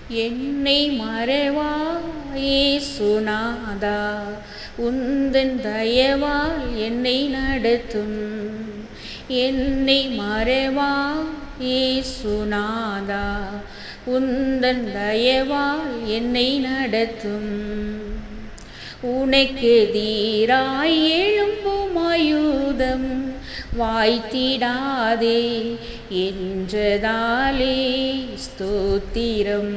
என்னை மறவா இயேசுநாதா, உந்தன் தயவால் என்னை நடத்தும். என்னை மறவா இயேசுநாதா, உந்தன் தயவால் என்னை நடத்தும். உனக்கு எதிராய் எழும்பும் ஆயுதம் வாய்த்திடாதே என்றதாலே ஸ்தோத்திரம்.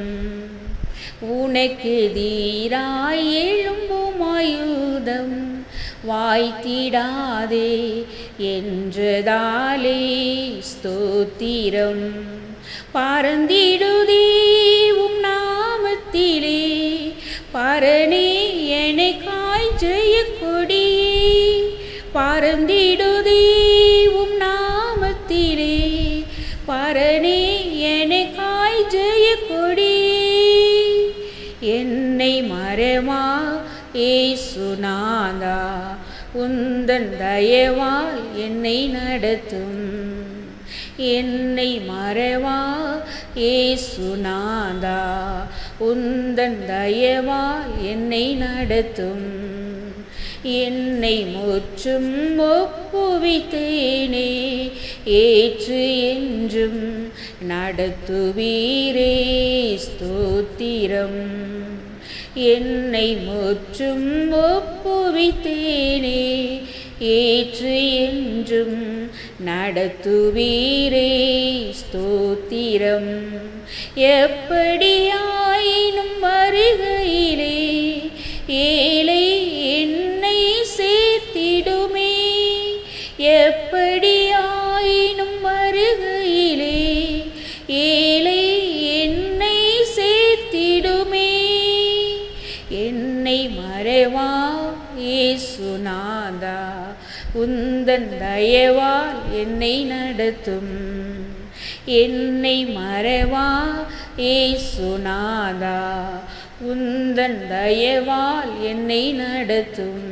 உனக்கு எதிராய் எழும்பும் ஆயுதம் வாய்த்திடாதே என்றதாலே ஸ்தோத்திரம். பறந்திடுதே உம் நாமத்திலே பரணே எனக்காய் ஜெய கொடியே. பறந்திடுதே உம் நாமத்திலே பரணே எனக்காய் ஜெய கொடியே. என்னை மறவா இயேசுநாதா, உந்தன் தயவால் என்னை நடத்தும். என்னை மறவா இயேசுநாதா, உந்தன் தயவால் என்னை நடத்தும். என்னை முற்றும் ஒப்புவித்தேனே ஏற்று என்றும் நடத்துவீரே ஸ்தோத்திரம். என்னை முற்றும் ஒப்புவித்தேனே ஏற்று என்றும் நடத்துவீரே ஸ்தோத்திரம். எப்படியாயினும் வருகையிலே ஏழை என்னை சேர்த்திடுமே. எப்படியாயினும் வருகையிலே ஏழை என்னை சேர்த்திடுமே. என்னை மறவா இயேசுநாதா, உந்தன் தயவால் என்னை நடத்தும். என்னை மறவா இயேசுநாதா, உந்தன் தயவால் என்னை நடத்தும்.